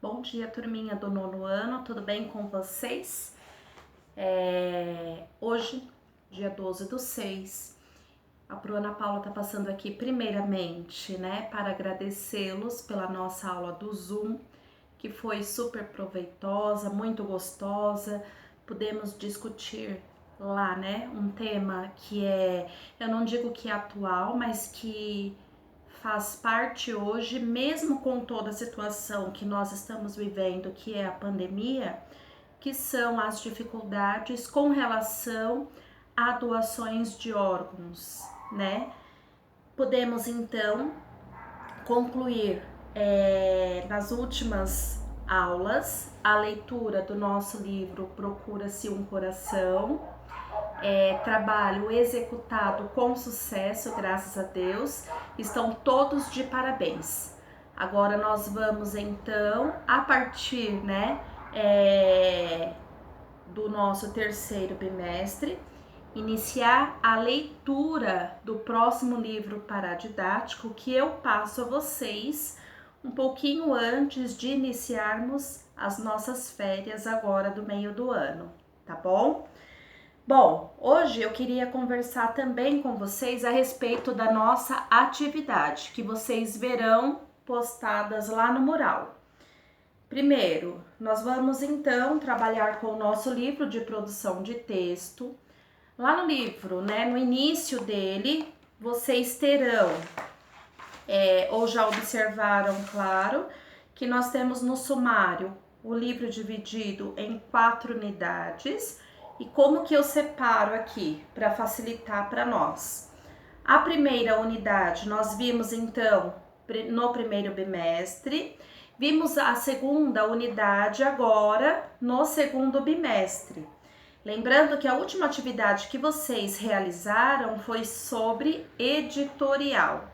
Bom dia, turminha do 9º ano, tudo bem com vocês? Hoje, dia 12/6, a Ana Paula tá passando aqui primeiramente, né, para agradecê-los pela nossa aula do Zoom, que foi super proveitosa, muito gostosa. Pudemos discutir lá, né, um tema que eu não digo que é atual, mas que faz parte hoje, mesmo com toda a situação que nós estamos vivendo, que é a pandemia, que são as dificuldades com relação a doações de órgãos, né? Podemos então concluir nas últimas aulas a leitura do nosso livro Procura-se um Coração, trabalho executado com sucesso, graças a Deus, estão todos de parabéns. Agora nós vamos então, a partir, né, do nosso terceiro bimestre, iniciar a leitura do próximo livro paradidático que eu passo a vocês um pouquinho antes de iniciarmos as nossas férias agora do meio do ano, tá bom? Bom, hoje eu queria conversar também com vocês a respeito da nossa atividade, que vocês verão postadas lá no mural. Primeiro, nós vamos então trabalhar com o nosso livro de produção de texto. Lá no livro, né, no início dele, vocês terão, ou já observaram, claro, que nós temos no sumário o livro dividido em 4 unidades. E como que eu separo aqui para facilitar para nós? A primeira unidade nós vimos então no primeiro bimestre, vimos a segunda unidade agora no segundo bimestre. Lembrando que a última atividade que vocês realizaram foi sobre editorial.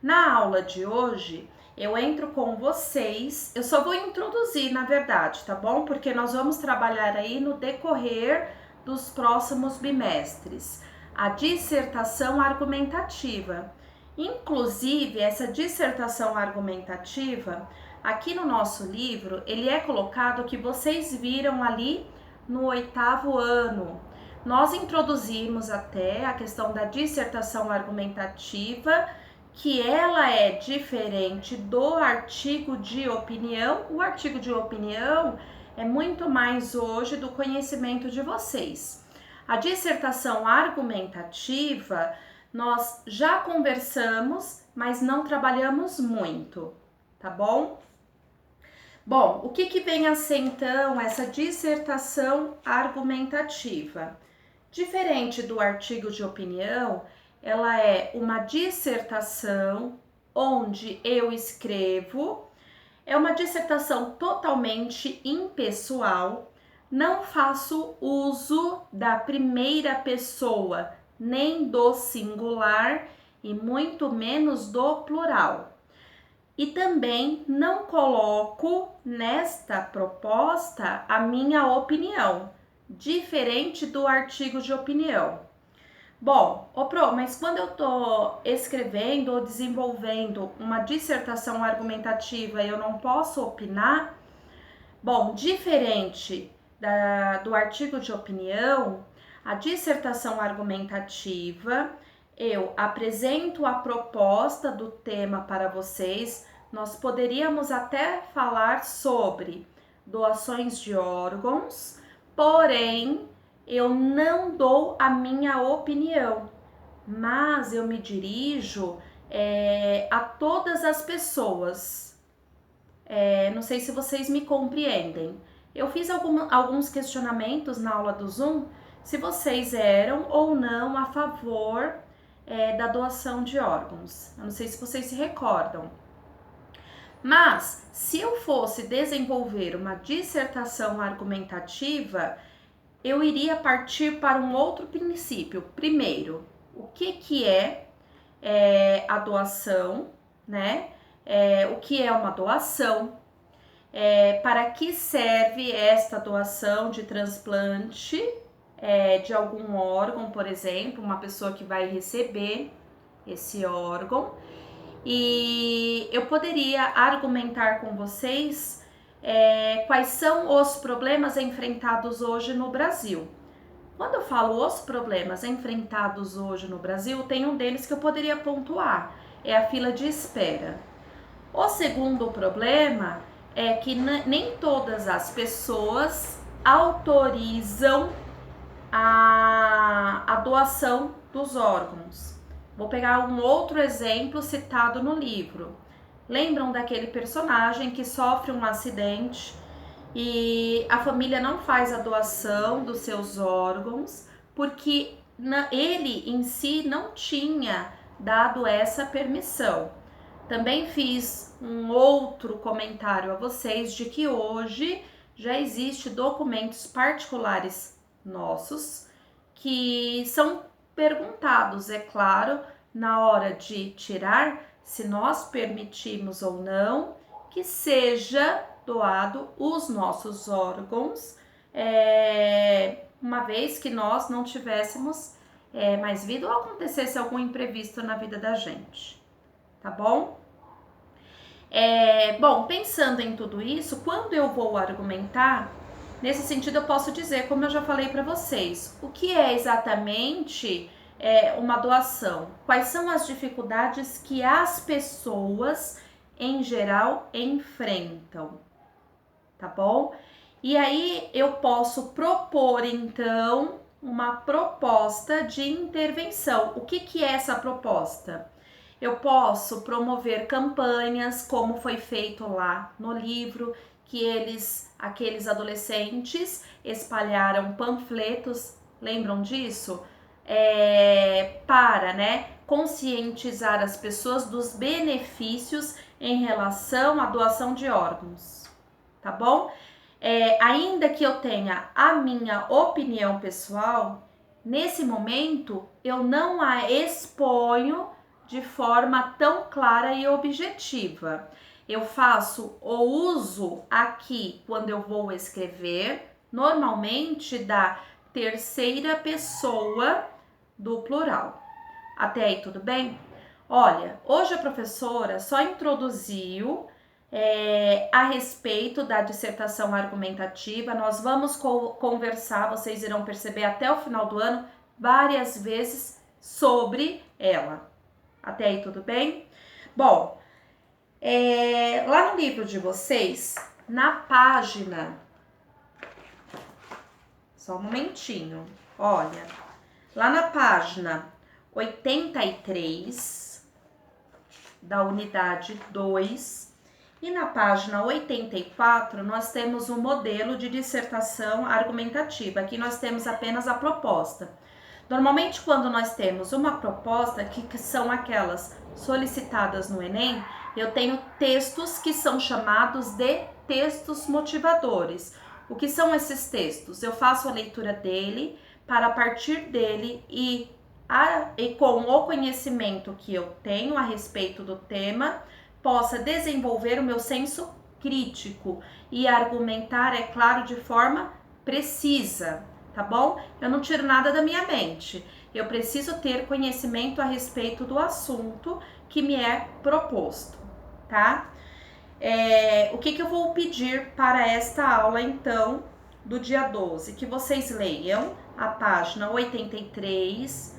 Na aula de hoje, eu entro com vocês, eu só vou introduzir, na verdade, tá bom? Porque nós vamos trabalhar aí no decorrer dos próximos bimestres a dissertação argumentativa. Inclusive, essa dissertação argumentativa, aqui no nosso livro, ele é colocado que vocês viram ali no 8º ano. Nós introduzimos até a questão da dissertação argumentativa, que ela é diferente do artigo de opinião. O artigo de opinião é muito mais hoje do conhecimento de vocês. A dissertação argumentativa, nós já conversamos, mas não trabalhamos muito, tá bom? Bom, o que vem a ser então essa dissertação argumentativa? Diferente do artigo de opinião, ela é uma dissertação onde eu escrevo, é uma dissertação totalmente impessoal, não faço uso da primeira pessoa, nem do singular e muito menos do plural. E também não coloco nesta proposta a minha opinião, diferente do artigo de opinião. Bom, mas quando eu tô escrevendo ou desenvolvendo uma dissertação argumentativa, eu não posso opinar? Bom, diferente do artigo de opinião, a dissertação argumentativa, eu apresento a proposta do tema para vocês. Nós poderíamos até falar sobre doações de órgãos, porém, eu não dou a minha opinião, mas eu me dirijo a todas as pessoas. Não sei se vocês me compreendem. Eu fiz alguns questionamentos na aula do Zoom, se vocês eram ou não a favor da doação de órgãos. Eu não sei se vocês se recordam. Mas, se eu fosse desenvolver uma dissertação argumentativa, eu iria partir para um outro princípio. Primeiro, o que é a doação, né? O que é uma doação? Para que serve esta doação de transplante de algum órgão, por exemplo, uma pessoa que vai receber esse órgão. E eu poderia argumentar com vocês quais são os problemas enfrentados hoje no Brasil. Quando eu falo os problemas enfrentados hoje no Brasil, tem um deles que eu poderia pontuar, é a fila de espera. O segundo problema é que nem todas as pessoas autorizam a doação dos órgãos. Vou pegar um outro exemplo citado no livro. Lembram daquele personagem que sofre um acidente e a família não faz a doação dos seus órgãos porque ele em si não tinha dado essa permissão. Também fiz um outro comentário a vocês de que hoje já existe documentos particulares nossos que são perguntados, é claro, na hora de tirar, se nós permitimos ou não que seja doado os nossos órgãos, uma vez que nós não tivéssemos mais vida ou acontecesse algum imprevisto na vida da gente, tá bom? Bom, pensando em tudo isso, quando eu vou argumentar, nesse sentido eu posso dizer, como eu já falei para vocês, o que é exatamente uma doação? Quais são as dificuldades que as pessoas, em geral, enfrentam? Tá bom? E aí eu posso propor, então, uma proposta de intervenção. O que é essa proposta? Eu posso promover campanhas, como foi feito lá no livro, que aqueles adolescentes espalharam panfletos, lembram disso? Para, conscientizar as pessoas dos benefícios em relação à doação de órgãos, tá bom? Ainda que eu tenha a minha opinião pessoal, nesse momento eu não a exponho de forma tão clara e objetiva. Eu faço o uso aqui, quando eu vou escrever, normalmente da terceira pessoa do plural. Até aí tudo bem? Olha, hoje a professora só introduziu a respeito da dissertação argumentativa. Nós vamos conversar, vocês irão perceber até o final do ano, várias vezes sobre ela. Até aí tudo bem? Bom, lá no livro de vocês, na página... Só um momentinho. Olha, lá na página 83 da unidade 2 e na página 84 nós temos um modelo de dissertação argumentativa. Aqui nós temos apenas a proposta. Normalmente, quando nós temos uma proposta, que são aquelas solicitadas no Enem, eu tenho textos que são chamados de textos motivadores. O que são esses textos? Eu faço a leitura dele, para a partir dele e com o conhecimento que eu tenho a respeito do tema, possa desenvolver o meu senso crítico e argumentar, é claro, de forma precisa. Tá bom? Eu não tiro nada da minha mente. Eu preciso ter conhecimento a respeito do assunto que me é proposto, tá? O que eu vou pedir para esta aula, então, do dia 12? Que vocês leiam a página 83,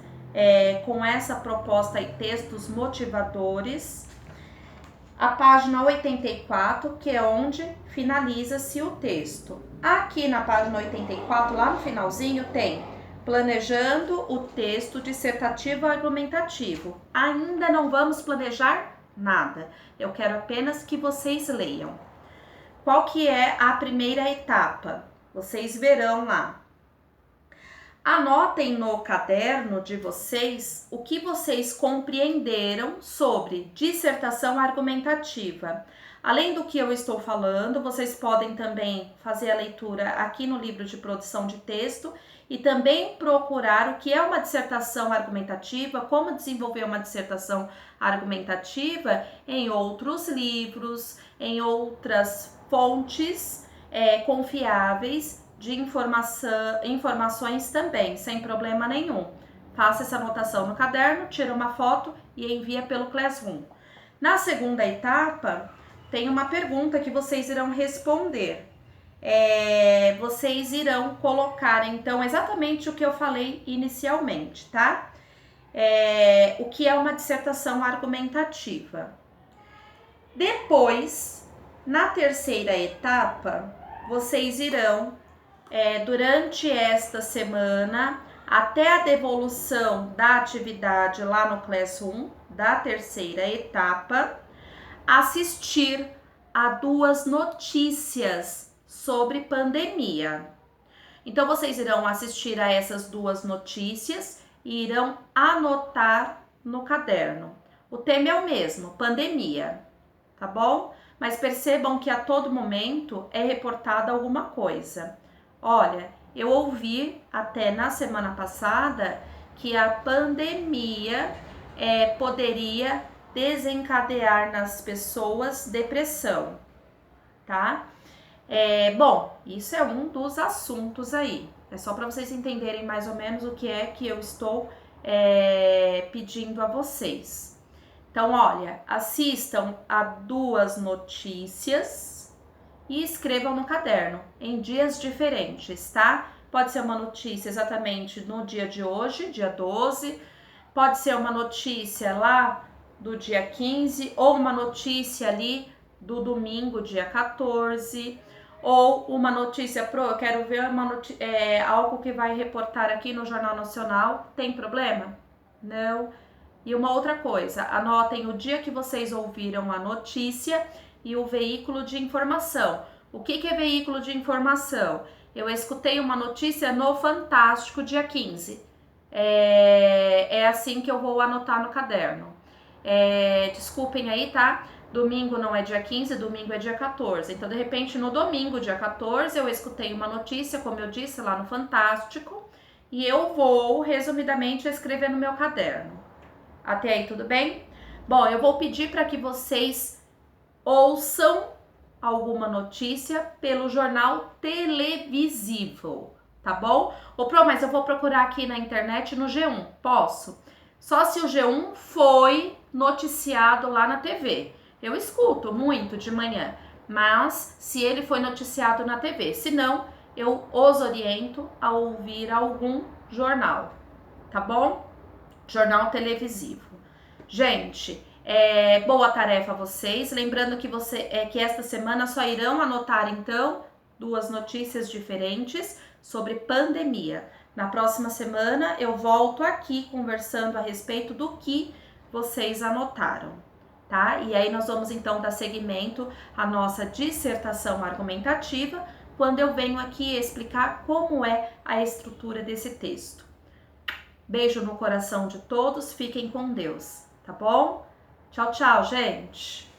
com essa proposta e textos motivadores. A página 84, que é onde finaliza-se o texto. Aqui na página 84, lá no finalzinho, tem planejando o texto dissertativo argumentativo. Ainda não vamos planejar nada. Eu quero apenas que vocês leiam. Qual que é a primeira etapa? Vocês verão lá. Anotem no caderno de vocês o que vocês compreenderam sobre dissertação argumentativa. Além do que eu estou falando, vocês podem também fazer a leitura aqui no livro de produção de texto e também procurar o que é uma dissertação argumentativa, como desenvolver uma dissertação argumentativa em outros livros, em outras fontes confiáveis de informações também, sem problema nenhum. Faça essa anotação no caderno, tira uma foto e envia pelo Classroom. Na segunda etapa, tem uma pergunta que vocês irão responder. Vocês irão colocar, então, exatamente o que eu falei inicialmente, tá? O que é uma dissertação argumentativa. Depois, na terceira etapa, vocês irão, durante esta semana, até a devolução da atividade lá no Classroom, da terceira etapa, assistir a 2 notícias sobre pandemia. Então, vocês irão assistir a essas 2 notícias e irão anotar no caderno. O tema é o mesmo, pandemia, tá bom? Mas percebam que a todo momento é reportada alguma coisa. Olha, eu ouvi até na semana passada que a pandemia poderia desencadear nas pessoas depressão, tá? Bom, isso é um dos assuntos aí. É só para vocês entenderem mais ou menos o que é que eu estou pedindo a vocês. Então, olha, assistam a 2 notícias e escrevam no caderno em dias diferentes, tá? Pode ser uma notícia exatamente no dia de hoje, dia 12, pode ser uma notícia lá do dia 15, ou uma notícia ali do domingo, dia 14, ou uma notícia, eu quero ver algo que vai reportar aqui no Jornal Nacional, tem problema? Não. E uma outra coisa, anotem o dia que vocês ouviram a notícia e o veículo de informação. O que é veículo de informação? Eu escutei uma notícia no Fantástico dia 15. É assim que eu vou anotar no caderno. Desculpem aí, tá? Domingo não é dia 15, domingo é dia 14. Então, de repente, no domingo, dia 14, eu escutei uma notícia, como eu disse, lá no Fantástico, e eu vou, resumidamente, escrever no meu caderno. Até aí, tudo bem? Bom, eu vou pedir para que vocês ouçam alguma notícia pelo jornal televisivo, tá bom? Mas eu vou procurar aqui na internet no G1, posso? Só se o G1 foi noticiado lá na TV. Eu escuto muito de manhã, mas se ele foi noticiado na TV, se não, eu os oriento a ouvir algum jornal, tá bom? Jornal televisivo. Gente, boa tarefa a vocês. Lembrando que esta semana só irão anotar, então, 2 notícias diferentes sobre pandemia. Na próxima semana eu volto aqui conversando a respeito do que vocês anotaram, tá? E aí nós vamos então dar seguimento à nossa dissertação argumentativa, quando eu venho aqui explicar como é a estrutura desse texto. Beijo no coração de todos, fiquem com Deus, tá bom? Tchau, tchau, gente!